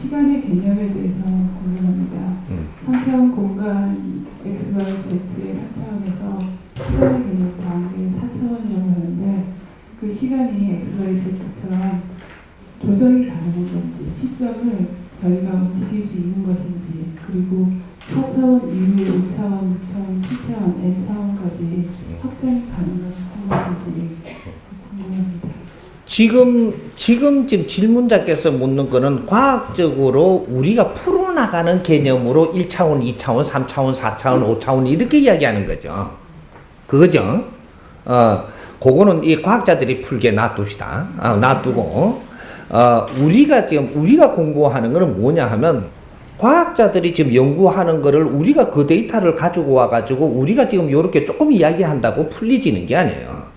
시간의 개념에 대해서 궁금합니다. 3차원 공간 XYZ의 3차원에서 시간의 개념 다음에 4차원이라고 하는데 그 시간이 XYZ처럼 조정이 가능한 건지, 시점을 저희가 움직일 수 있는 것인지, 그리고 4차원 이후에 5차원, 6차원, 7차원, N차원까지 확장이 가능한 것인지 궁금합니다. 지금 질문자께서 묻는 거는 과학적으로 우리가 풀어나가는 개념으로 1차원, 2차원, 3차원, 4차원, 5차원 이렇게 이야기하는 거죠. 그거죠. 그거는 이 과학자들이 풀게 놔둡시다. 놔두고, 우리가 공부하는 거는 뭐냐 하면, 과학자들이 지금 연구하는 거를 우리가 그 데이터를 가지고 와가지고 우리가 지금 이렇게 조금 이야기한다고 풀리지는 게 아니에요.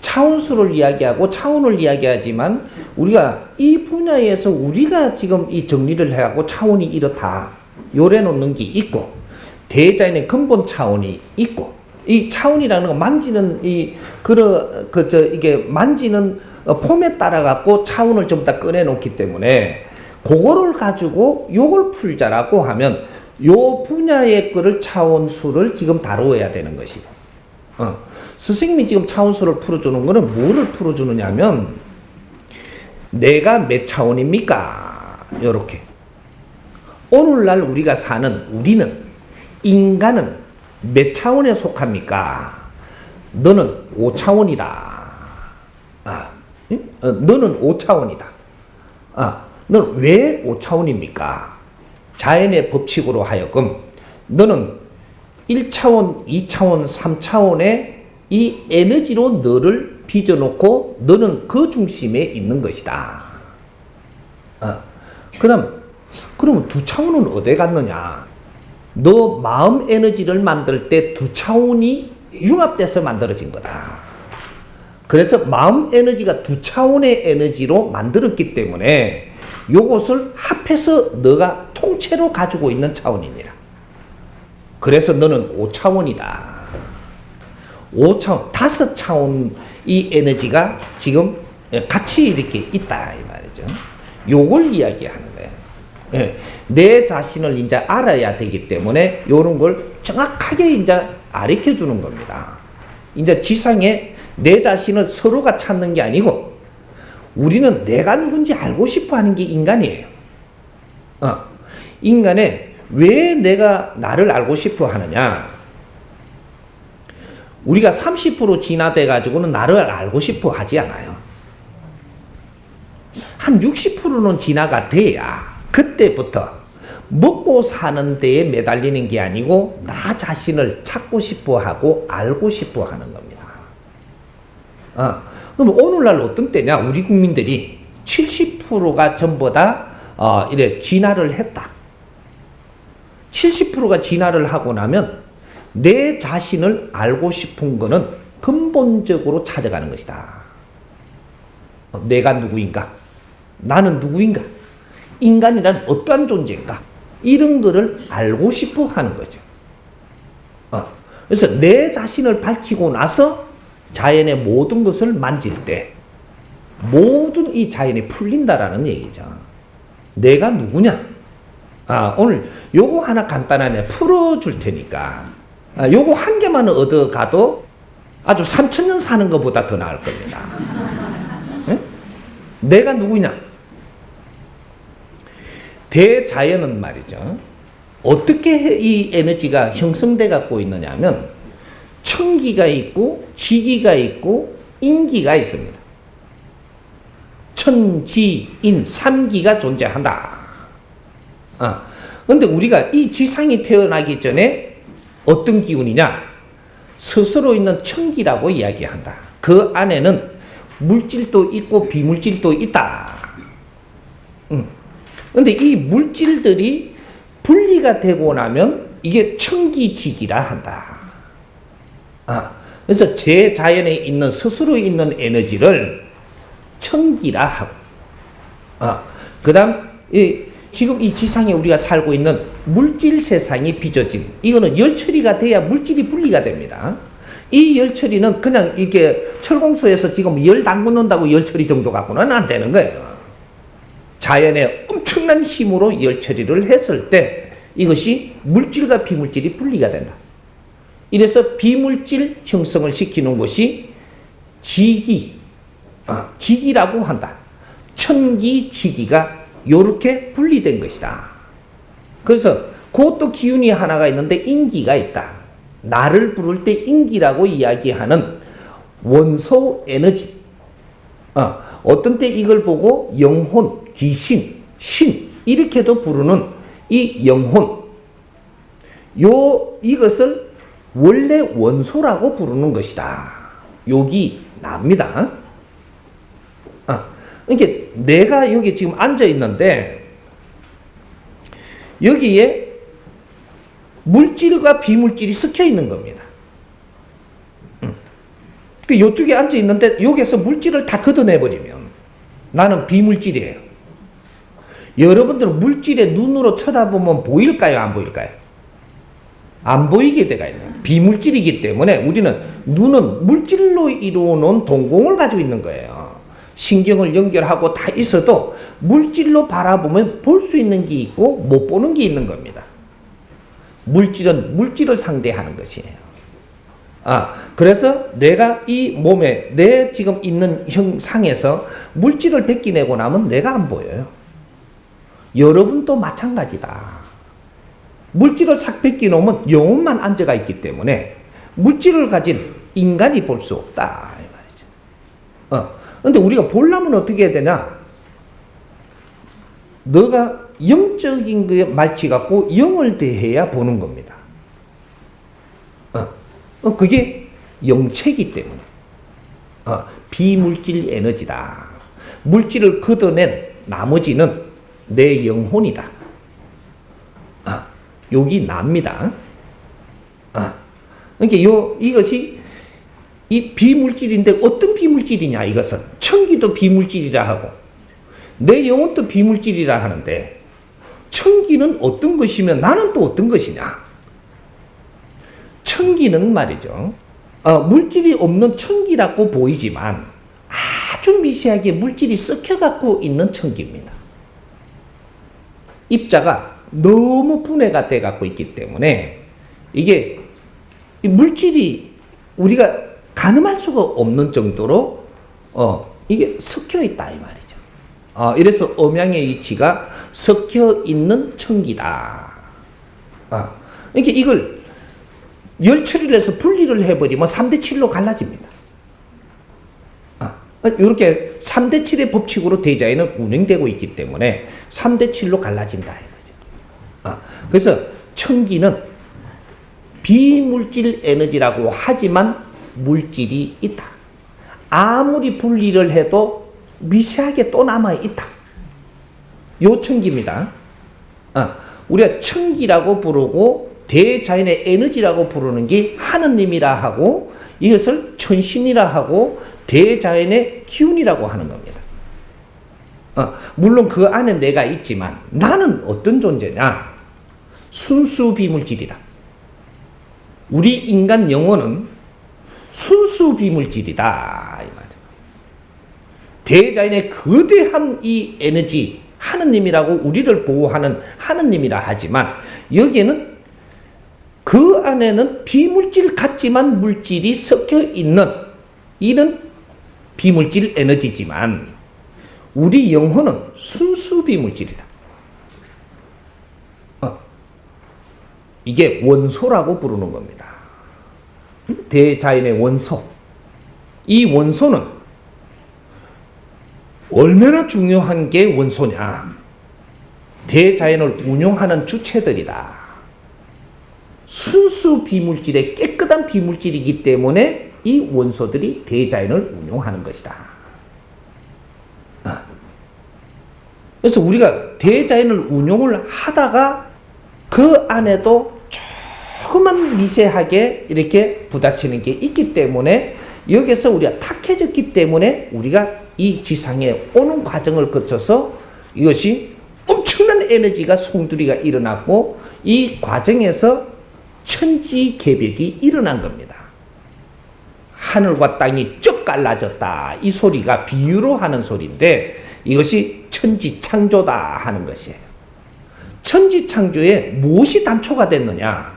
차원수를 이야기하고 차원을 이야기하지만 우리가 이 분야에서 우리가 지금 이 정리를 해갖고 차원이 이렇다 요래 놓는 게 있고, 대자연의 근본 차원이 있고, 이 차원이라는 거 만지는 이게 만지는 폼에 따라 갖고 차원을 전부 다 꺼내 놓기 때문에 그거를 가지고 요걸 풀자라고 하면 요 분야의 거를 차원수를 지금 다루어야 되는 것이고, 스승님이 지금 차원수를 풀어주는 거는 뭐를 풀어주느냐면, 내가 몇 차원입니까? 요렇게. 오늘날 우리가 사는 우리는, 인간은 몇 차원에 속합니까? 너는 5차원이다. 너는 5차원이다. 너는 왜 5차원입니까? 자연의 법칙으로 하여금 너는 1차원, 2차원, 3차원의 이 에너지로 너를 빚어놓고 너는 그 중심에 있는 것이다. 그러면 2차원은 어디 갔느냐? 너 마음 에너지를 만들 때 2차원이 융합돼서 만들어진 거다. 그래서 마음 에너지가 2차원의 에너지로 만들었기 때문에 요것을 합해서 너가 통째로 가지고 있는 차원입니다. 그래서 너는 5차원이다. 5차원, 5차원 이 에너지가 지금 같이 이렇게 있다 이 말이죠. 요걸 이야기하는 거예요. 내 자신을 이제 알아야 되기 때문에 요런 걸 정확하게 이제 가르쳐 주는 겁니다. 이제 지상에 내 자신을 서로가 찾는 게 아니고 우리는 내가 누군지 알고 싶어 하는 게 인간이에요. 인간에 왜 내가 나를 알고 싶어 하느냐? 우리가 30% 진화돼 가지고는 나를 알고 싶어 하지 않아요. 한 60%는 진화가 돼야 그때부터 먹고 사는 데에 매달리는 게 아니고 나 자신을 찾고 싶어 하고 알고 싶어 하는 겁니다. 그럼 오늘날 어떤 때냐? 우리 국민들이 70%가 전부 다 이래 진화를 했다. 70%가 진화를 하고 나면 내 자신을 알고 싶은 거는 근본적으로 찾아가는 것이다. 내가 누구인가? 나는 누구인가? 인간이란 어떠한 존재인가? 이런 거를 알고 싶어 하는 거죠. 그래서 내 자신을 밝히고 나서 자연의 모든 것을 만질 때 모든 이 자연이 풀린다라는 얘기죠. 내가 누구냐? 오늘 요거 하나 간단하게 풀어줄 테니까 요거 한 개만 얻어가도 아주 3000년 사는 것보다 더 나을 겁니다. 네? 내가 누구냐? 대자연은 말이죠. 어떻게 이 에너지가 형성돼 갖고 있느냐 하면 천기가 있고 지기가 있고 인기가 있습니다. 천지인 3기가 존재한다. 근데 우리가 이 지상이 태어나기 전에 어떤 기운이냐? 스스로 있는 천기라고 이야기한다. 그 안에는 물질도 있고 비물질도 있다. 근데 이 물질들이 분리가 되고 나면 이게 천기지기라 한다. 그래서 제 자연에 있는 스스로 있는 에너지를 천기라 하고, 그 다음 지금 이 지상에 우리가 살고 있는 물질 세상이 빚어진, 이거는 열 처리가 돼야 물질이 분리가 됩니다. 이 열 처리는 그냥 이게 철공소에서 지금 열 담그는다고 열 처리 정도 갖고는 안 되는 거예요. 자연의 엄청난 힘으로 열 처리를 했을 때 이것이 물질과 비물질이 분리가 된다. 이래서 비물질 형성을 시키는 것이 지기라고 한다. 천기, 지기가 이렇게 분리된 것이다. 그래서 그것도 기운이 하나가 있는데 인기가 있다. 나를 부를 때 인기라고 이야기하는 원소 에너지. 어떤 때 이걸 보고 영혼, 귀신, 신 이렇게도 부르는 이 영혼. 이것을 원래 원소라고 부르는 것이다. 여기 납니다. 그러니까 내가 여기 지금 앉아 있는데 여기에 물질과 비물질이 섞여 있는 겁니다. 이쪽에 앉아 있는데 여기에서 물질을 다 걷어내버리면 나는 비물질이에요. 여러분들은 물질의 눈으로 쳐다보면 보일까요? 안 보일까요? 안 보이게 돼가 있는 비물질이기 때문에 우리는 눈은 물질로 이루어놓은 동공을 가지고 있는 거예요. 신경을 연결하고 다 있어도 물질로 바라보면 볼 수 있는 게 있고 못 보는 게 있는 겁니다. 물질은 물질을 상대하는 것이에요. 그래서 내가 이 몸에 내 지금 있는 형상에서 물질을 벗기내고 나면 내가 안 보여요. 여러분도 마찬가지다. 물질을 싹 벗겨놓으면 영혼만 앉아가 있기 때문에 물질을 가진 인간이 볼 수 없다 이 말이죠. 근데 우리가 보려면 어떻게 해야 되냐? 너가 영적인 거에 말치 갖고 영을 대해야 보는 겁니다. 그게 영체이기 때문에 비물질 에너지다. 물질을 걷어낸 나머지는 내 영혼이다. 여기 납니다. 그러니까 이것이 이 비물질인데 어떤 비물질이냐 이것은 천기도 비물질이라 하고 내 영혼도 비물질이라 하는데 천기는 어떤 것이면 나는 또 어떤 것이냐? 천기는 말이죠. 물질이 없는 천기라고 보이지만 아주 미세하게 물질이 섞여갖고 있는 천기입니다. 입자가 너무 분해가 돼갖고 있기 때문에 이게 물질이 우리가 가늠할 수가 없는 정도로 이게 섞여 있다 이 말이죠. 이래서 음양의 위치가 섞여 있는 천기다. 그러니까 이걸 열 처리를 해서 분리를 해버리면 3대7로 갈라집니다. 이렇게 3대7의 법칙으로 대자연은 운영되고 있기 때문에 3대7로 갈라진다 이거죠. 그래서 천기는 비물질 에너지라고 하지만 물질이 있다. 아무리 분리를 해도 미세하게 또 남아있다. 요 천기입니다. 우리가 천기라고 부르고 대자연의 에너지라고 부르는 게 하느님이라 하고 이것을 천신이라 하고 대자연의 기운이라고 하는 겁니다. 물론 그 안에 내가 있지만 나는 어떤 존재냐? 순수 비물질이다. 우리 인간 영혼은 순수 비물질이다 이 말이에요. 대자연의 거대한 이 에너지 하느님이라고 우리를 보호하는 하느님이라 하지만 여기에는 그 안에는 비물질 같지만 물질이 섞여 있는 이런 비물질 에너지지만 우리 영혼은 순수 비물질이다. 이게 원소라고 부르는 겁니다. 대자연의 원소. 이 원소는 얼마나 중요한 게 원소냐? 대자연을 운용하는 주체들이다. 순수 비물질의 깨끗한 비물질이기 때문에 이 원소들이 대자연을 운용하는 것이다. 그래서 우리가 대자연을 운용을 하다가 그 안에도 조그만 미세하게 이렇게 부딪히는 게 있기 때문에 여기서 우리가 탁해졌기 때문에 우리가 이 지상에 오는 과정을 거쳐서 이것이 엄청난 에너지가 송두리가 일어났고 이 과정에서 천지개벽이 일어난 겁니다. 하늘과 땅이 쭉 갈라졌다. 이 소리가 비유로 하는 소리인데 이것이 천지창조다 하는 것이에요. 천지창조에 무엇이 단초가 됐느냐?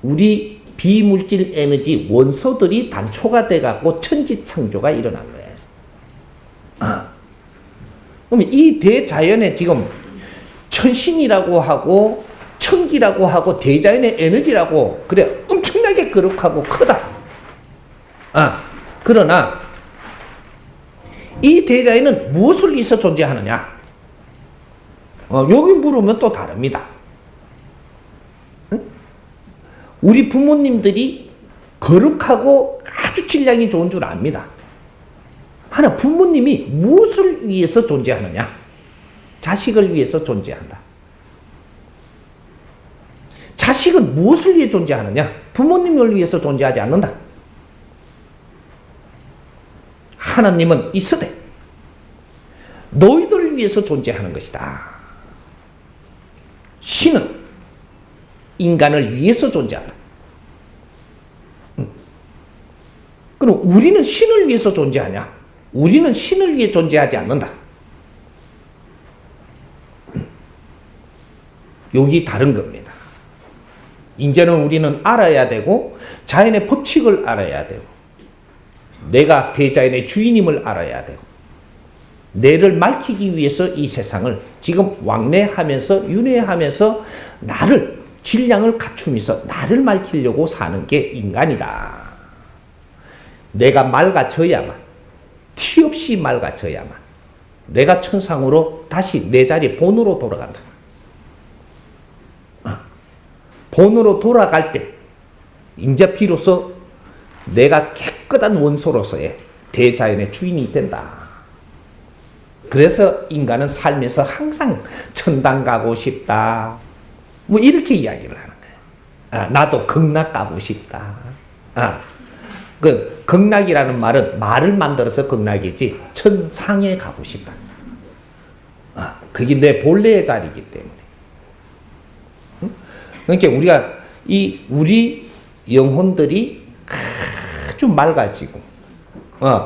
우리 비물질 에너지 원소들이 단초가 돼갖고 천지창조가 일어난 거예요. 그러면 이 대자연에 지금 천신이라고 하고 천기라고 하고 대자연의 에너지라고 그래 엄청나게 거룩하고 크다. 그러나 이 대자연은 무엇을 위해서 존재하느냐? 여기 물으면 또 다릅니다. 우리 부모님들이 거룩하고 아주 질량이 좋은 줄 압니다. 하나 부모님이 무엇을 위해서 존재하느냐? 자식을 위해서 존재한다. 자식은 무엇을 위해 존재하느냐? 부모님을 위해서 존재하지 않는다. 하나님은 있으되 너희들을 위해서 존재하는 것이다. 신은 인간을 위해서 존재한다. 그럼 우리는 신을 위해서 존재하냐? 우리는 신을 위해 존재하지 않는다. 여기 다른 겁니다. 이제는 우리는 알아야 되고 자연의 법칙을 알아야 되고 내가 대자연의 주인임을 알아야 되고 내를 밝히기 위해서 이 세상을 지금 왕래하면서 윤회하면서 나를 질량을 갖추면서 나를 밝히려고 사는 게 인간이다. 내가 맑아져야만 티 없이 맑아져야만 내가 천상으로 다시 내 자리 본으로 돌아간다. 본으로 돌아갈 때 이제 비로소 내가 깨끗한 원소로서의 대자연의 주인이 된다. 그래서 인간은 살면서 항상 천당 가고 싶다. 뭐 이렇게 이야기를 하는 거예요. 나도 극락 가고 싶다. 그 극락이라는 말은 말을 만들어서 극락이지 천상에 가고 싶다. 그게 내 본래의 자리이기 때문에. 그러니까 우리가 우리 영혼들이 아주 맑아지고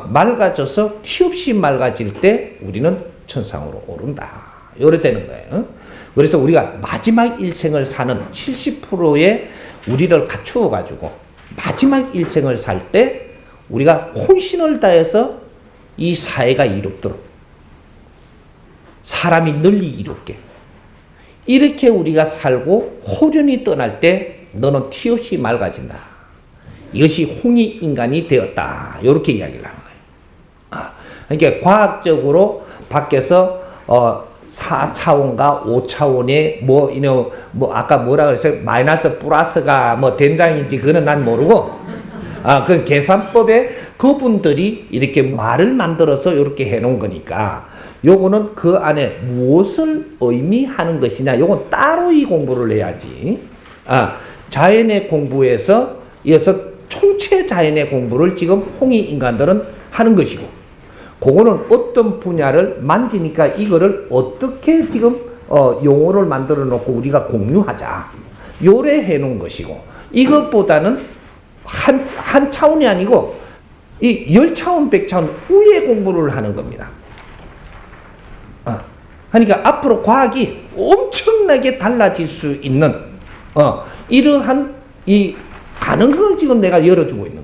맑아져서 티 없이 맑아질 때 우리는 천상으로 오른다. 이래 되는 거예요. 그래서 우리가 마지막 일생을 사는 70%의 우리를 갖추어 가지고 마지막 일생을 살 때 우리가 혼신을 다해서 이 사회가 이롭도록 사람이 널리 이롭게 이렇게 우리가 살고 호련히 떠날 때 너는 티 없이 맑아진다. 이것이 홍익인간이 되었다. 이렇게 이야기를 하는 거예요. 그러니까 과학적으로 밖에서 4차원과 5차원의 아까 뭐라 그랬어요? 마이너스 플러스가 된장인지 그거는 난 모르고 그 계산법에 그분들이 이렇게 말을 만들어서 이렇게 해놓은 거니까 요거는 그 안에 무엇을 의미하는 것이냐 요건 따로 이 공부를 해야지. 자연의 공부에서 이어서 총체 자연의 공부를 지금 홍익인간들은 하는 것이고 그거는 어떤 분야를 만지니까 이거를 어떻게 지금 용어를 만들어 놓고 우리가 공유하자 요래 해놓은 것이고 이것보다는 한 차원이 아니고 이 10차원 100차원 위의 공부를 하는 겁니다. 그러니까 앞으로 과학이 엄청나게 달라질 수 있는 이러한 이 가능성을 지금 내가 열어주고 있는